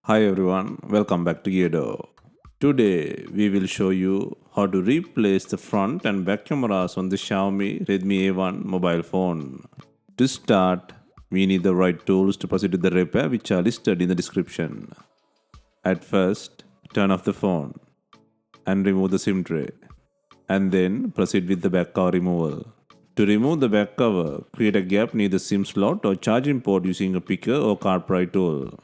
Hi everyone, welcome back to Geardo. Today we will show you how to replace the front and back cameras on the Xiaomi Redmi A1 mobile phone. To start, we need the right tools to proceed with the repair which are listed in the description. At first, turn off the phone and remove the SIM tray, and then proceed with the back cover removal. To remove the back cover, create a gap near the SIM slot or charging port using a picker or card pry tool.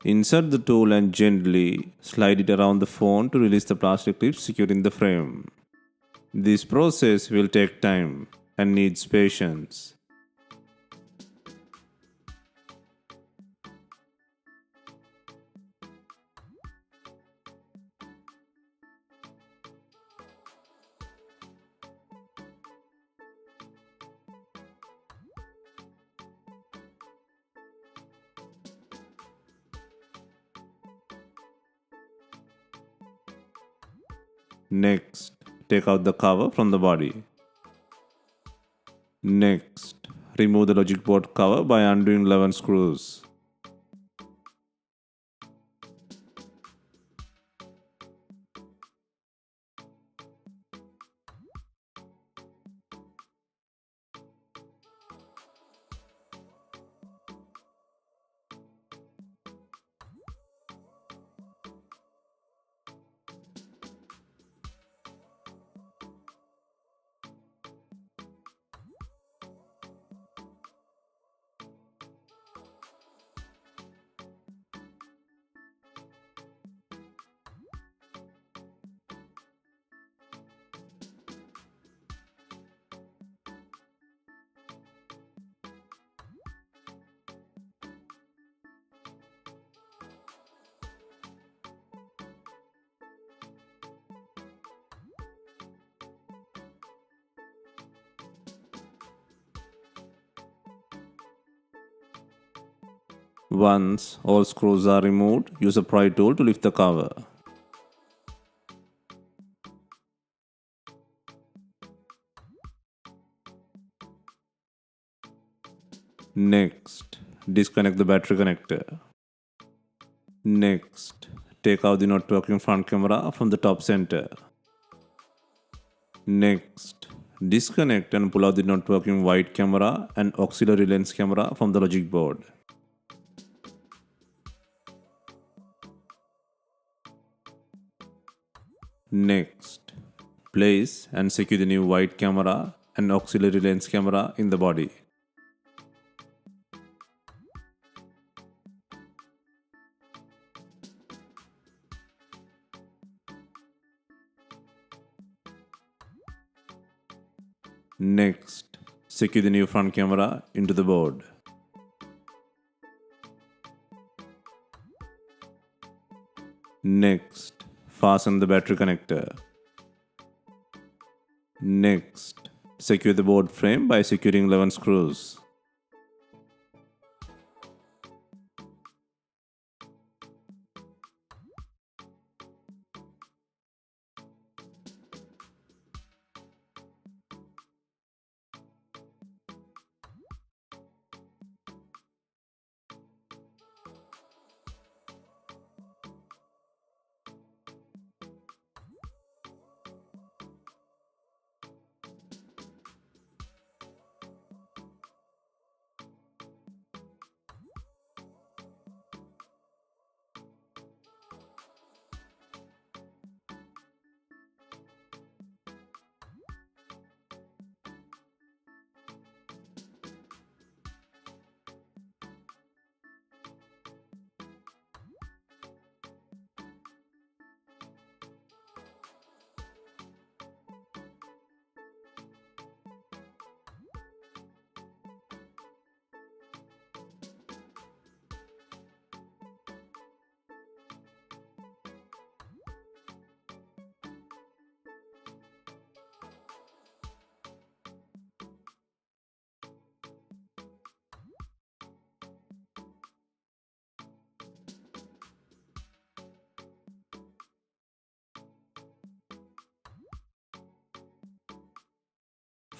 Insert the tool and gently slide it around the phone to release the plastic clips securing the frame. This process will take time and needs patience. Next, take out the cover from the body. Next, remove the logic board cover by undoing 11 screws. Once all screws are removed, use a pry tool to lift the cover. Next, disconnect the battery connector. Next, take out the not working front camera from the top center. Next, disconnect and pull out the not working wide camera and auxiliary lens camera from the logic board. Next, place and secure the new wide camera and auxiliary lens camera in the body. Next, secure the new front camera into the board. Next, fasten the battery connector. Next, secure the board frame by securing 11 screws.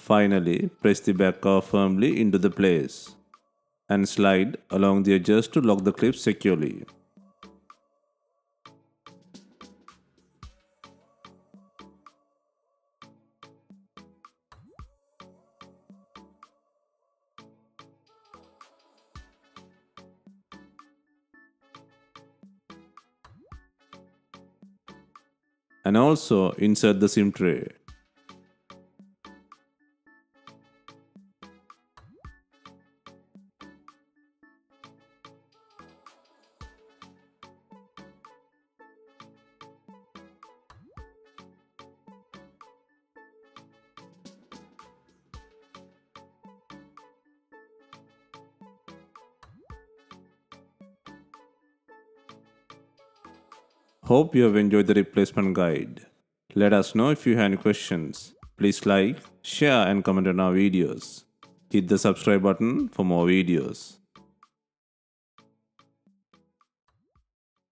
Finally, press the back cover firmly into the place and slide along the edges to lock the clips securely. and also insert the SIM tray. Hope you have enjoyed the replacement guide. Let us know if you have any questions. Please like, share and comment on our videos. Hit the subscribe button for more videos.